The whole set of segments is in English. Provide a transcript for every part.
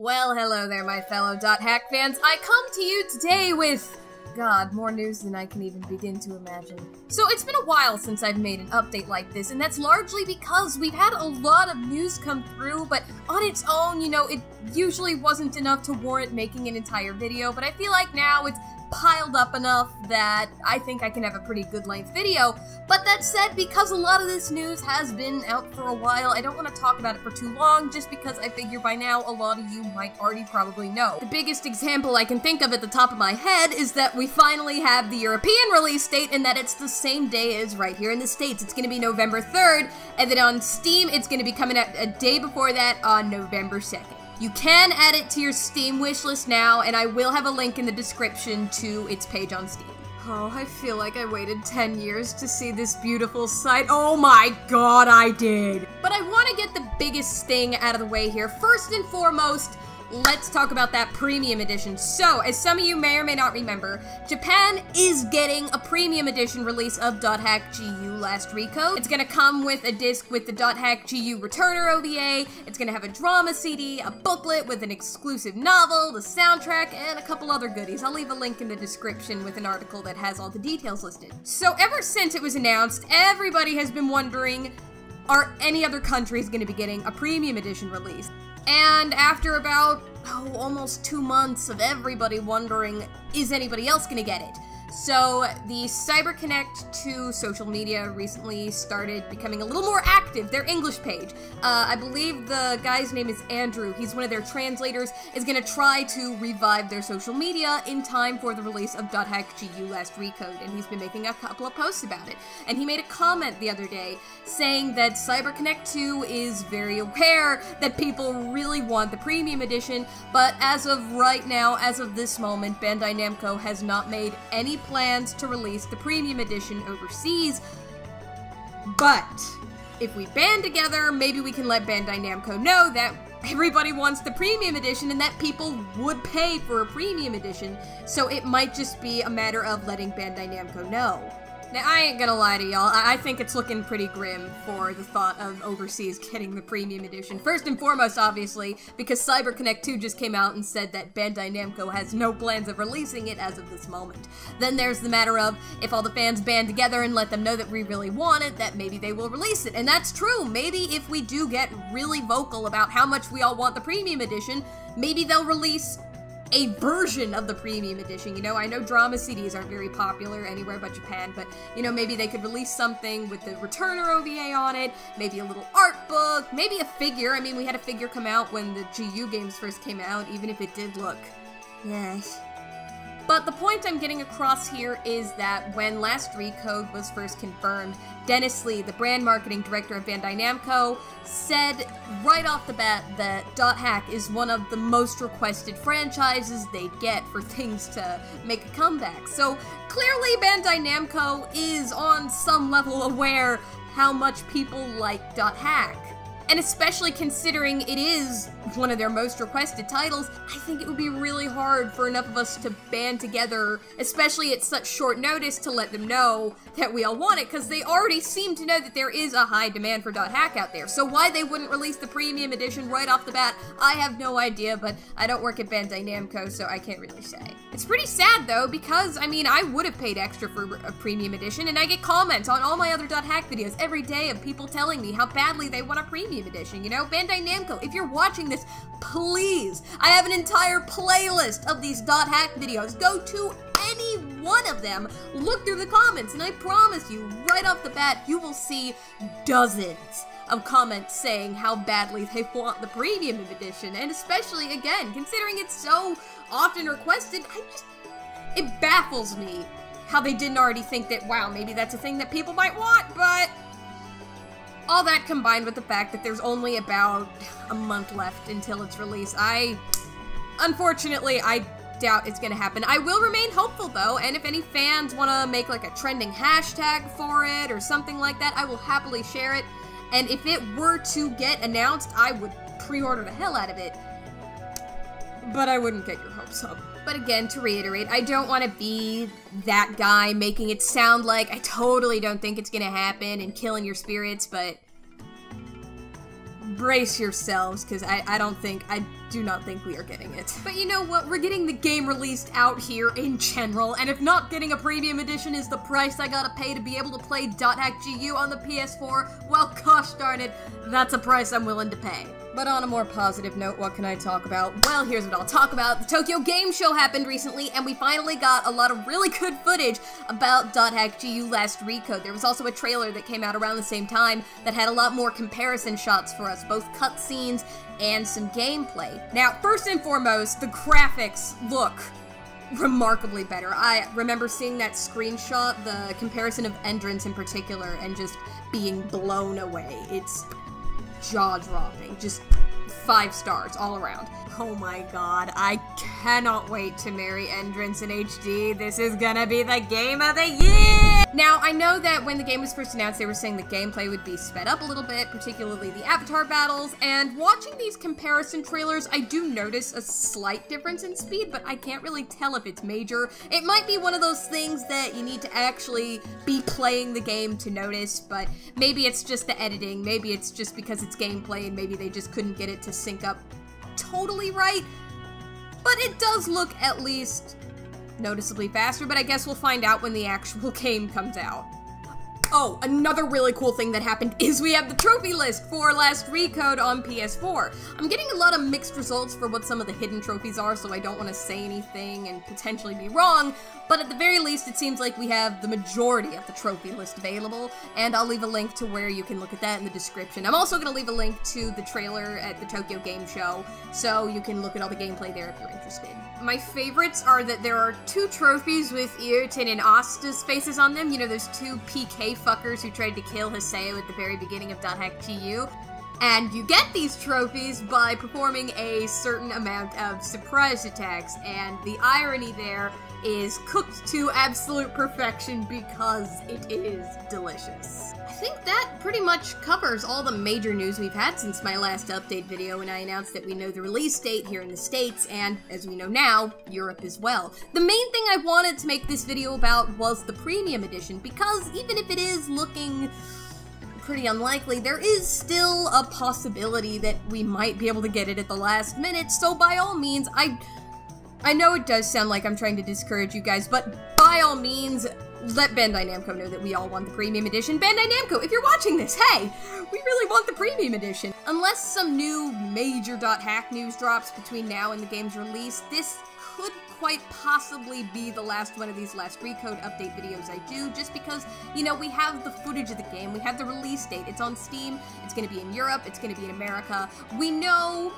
Well, hello there, my fellow .hack fans. I come to you today with, God, more news than I can even begin to imagine. So it's been a while since I've made an update like this, and that's largely because we've had a lot of news come through, but on its own, you know, it usually wasn't enough to warrant making an entire video, but I feel like now it's piled up enough that I think I can have a pretty good length video. But that said, because a lot of this news has been out for a while, I don't want to talk about it for too long, just because I figure by now a lot of you might already probably know. The biggest example I can think of at the top of my head is that we finally have the European release date, and that it's the same day as right here in the States. It's going to be November 3rd, and then on Steam it's going to be coming out a day before that on November 2nd. You can add it to your Steam wishlist now, and I will have a link in the description to its page on Steam. Oh, I feel like I waited 10 years to see this beautiful sight. Oh my god, I did! But I want to get the biggest thing out of the way here. First and foremost, let's talk about that premium edition. So, as some of you may or may not remember, Japan is getting a premium edition release of .hack GU Last Recode. It's gonna come with a disc with the .hack GU Returner OVA, it's gonna have a drama CD, a booklet with an exclusive novel, the soundtrack, and a couple other goodies. I'll leave a link in the description with an article that has all the details listed. So ever since it was announced, everybody has been wondering, are any other countries gonna be getting a premium edition release? And after about, almost 2 months of everybody wondering, is anybody else gonna get it? So, the CyberConnect 2 social media recently started becoming a little more active, their English page. I believe the guy's name is Andrew, he's one of their translators, is gonna try to revive their social media in time for the release of .hack GU Last Recode, and he's been making a couple of posts about it. And he made a comment the other day saying that CyberConnect 2 is very aware that people really want the premium edition, but as of right now, as of this moment, Bandai Namco has not made any plans to release the premium edition overseas. But if we band together, maybe we can let Bandai Namco know that everybody wants the premium edition and that people would pay for a premium edition, so it might just be a matter of letting Bandai Namco know. Now, I ain't gonna lie to y'all, I think it's looking pretty grim for the thought of overseas getting the premium edition. First and foremost, obviously, because CyberConnect 2 just came out and said that Bandai Namco has no plans of releasing it as of this moment. Then there's the matter of, if all the fans band together and let them know that we really want it, that maybe they will release it. And that's true, maybe if we do get really vocal about how much we all want the premium edition, maybe they'll release a version of the premium edition. You know, I know drama CDs aren't very popular anywhere but Japan, but, you know, maybe they could release something with the Returner OVA on it, maybe a little art book, maybe a figure. I mean, we had a figure come out when the GU games first came out, even if it did look, yes. But the point I'm getting across here is that when Last Recode was first confirmed, Dennis Lee, the brand marketing director of Bandai Namco, said right off the bat that .hack is one of the most requested franchises they'd get for things to make a comeback. So clearly Bandai Namco is on some level aware how much people like .hack. And especially considering it is one of their most requested titles, I think it would be really hard for enough of us to band together, especially at such short notice, to let them know that we all want it, because they already seem to know that there is a high demand for .hack out there. So why they wouldn't release the premium edition right off the bat, I have no idea, but I don't work at Bandai Namco, so I can't really say. It's pretty sad though, because, I mean, I would have paid extra for a premium edition, and I get comments on all my other .hack videos every day of people telling me how badly they want a premium edition, you know? Bandai Namco, if you're watching this, please, I have an entire playlist of these .hack videos. Go to any one of them, look through the comments, and I promise you, right off the bat, you will see dozens of comments saying how badly they want the premium edition, and especially, again, considering it's so often requested, it baffles me how they didn't already think that, wow, maybe that's a thing that people might want, but all that combined with the fact that there's only about a month left until its release, unfortunately, I doubt it's gonna happen. I will remain hopeful though, and if any fans want to make like a trending hashtag for it or something like that, I will happily share it. And if it were to get announced, I would pre-order the hell out of it. But I wouldn't get your hopes up. But again, to reiterate, I don't want to be that guy making it sound like I totally don't think it's gonna happen and killing your spirits, but brace yourselves, because I do not think we are getting it. But you know what? We're getting the game released out here in general, and if not getting a premium edition is the price I gotta pay to be able to play .hack.gu on the PS4, well, gosh darn it, that's a price I'm willing to pay. But on a more positive note, what can I talk about? Well, here's what I'll talk about. The Tokyo Game Show happened recently, and we finally got a lot of really good footage about .hack.gu last Recode. There was also a trailer that came out around the same time that had a lot more comparison shots for us, both cutscenes and some gameplay. Now, first and foremost, the graphics look remarkably better. I remember seeing that screenshot, the comparison of Endrance in particular, and just being blown away. It's jaw-dropping, just 5 stars all around. Oh my god, I cannot wait to marry Endrance in HD. This is gonna be the game of the year! Now, I know that when the game was first announced, they were saying the gameplay would be sped up a little bit, particularly the avatar battles, and watching these comparison trailers, I do notice a slight difference in speed, but I can't really tell if it's major. It might be one of those things that you need to actually be playing the game to notice, but maybe it's just the editing, maybe it's just because it's gameplay, and maybe they just couldn't get it to sync up totally right, but it does look at least noticeably faster, but I guess we'll find out when the actual game comes out. Oh, another really cool thing that happened is we have the trophy list for last Recode on PS4. I'm getting a lot of mixed results for what some of the hidden trophies are, so I don't want to say anything and potentially be wrong, but at the very least it seems like we have the majority of the trophy list available, and I'll leave a link to where you can look at that in the description. I'm also going to leave a link to the trailer at the Tokyo Game Show, so you can look at all the gameplay there if you're interested. My favorites are that there are 2 trophies with Irutin and Asta's faces on them. You know, those 2 PK fuckers who tried to kill Haseo at the very beginning of .hack.gu. And you get these trophies by performing a certain amount of surprise attacks, and the irony there is cooked to absolute perfection because it is delicious. I think that pretty much covers all the major news we've had since my last update video when I announced that we know the release date here in the States, and as we know now, Europe as well. The main thing I wanted to make this video about was the premium edition, because even if it is looking pretty unlikely, there is still a possibility that we might be able to get it at the last minute, so by all means, I know it does sound like I'm trying to discourage you guys, but by all means, let Bandai Namco know that we all want the premium edition. Bandai Namco, if you're watching this, hey, we really want the premium edition. Unless some new major .hack news drops between now and the game's release, this could quite possibly be the last one of these last Recode update videos I do, just because, you know, we have the footage of the game, we have the release date, it's on Steam, it's gonna be in Europe, it's gonna be in America. We know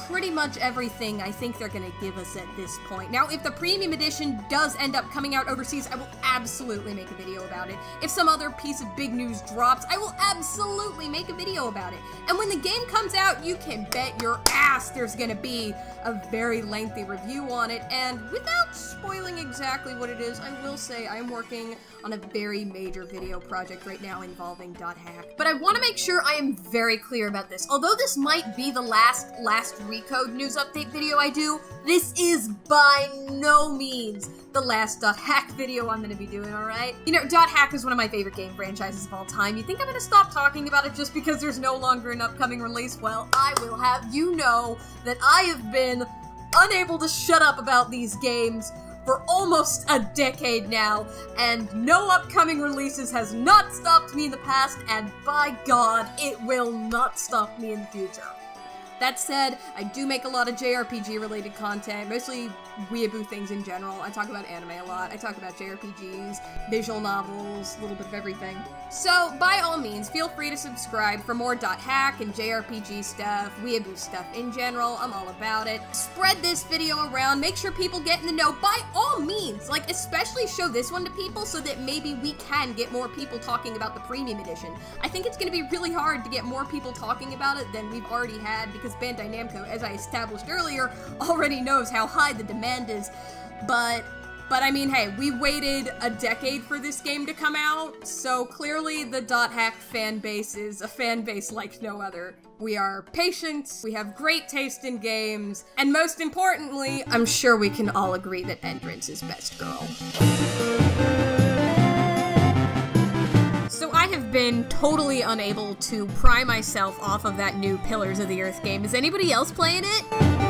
pretty much everything I think they're gonna give us at this point. Now, if the premium edition does end up coming out overseas, I will absolutely make a video about it. If some other piece of big news drops, I will absolutely make a video about it. And when the game comes out, you can bet your ass there's gonna be a very lengthy review on it, and without spoiling exactly what it is, I will say I am working on a very major video project right now involving .hack. But I want to make sure I am very clear about this. Although this might be the last Recode news update video I do, this is by no means the last .hack video I'm going to be doing, alright? You know, .hack is one of my favorite game franchises of all time. You think I'm going to stop talking about it just because there's no longer an upcoming release? Well, I will have you know that I have been unable to shut up about these games for almost a decade now, and no upcoming releases has not stopped me in the past, and by God, it will not stop me in the future. That said, I do make a lot of JRPG-related content, mostly weeaboo things in general. I talk about anime a lot, I talk about JRPGs, visual novels, a little bit of everything. So, by all means, feel free to subscribe for more .hack and JRPG stuff, weeaboo stuff in general. I'm all about it. Spread this video around, make sure people get in the know, by all means. Like, especially show this one to people so that maybe we can get more people talking about the premium edition. I think it's gonna be really hard to get more people talking about it than we've already had, because Bandai Namco, as I established earlier, already knows how high the demand is, but I mean, hey, we waited a decade for this game to come out, so clearly the .hack fan base is a fan base like no other. We are patient, we have great taste in games, and most importantly, I'm sure we can all agree that Endrance is best girl. So I have been totally unable to pry myself off of that new Pillars of the Earth game. Is anybody else playing it?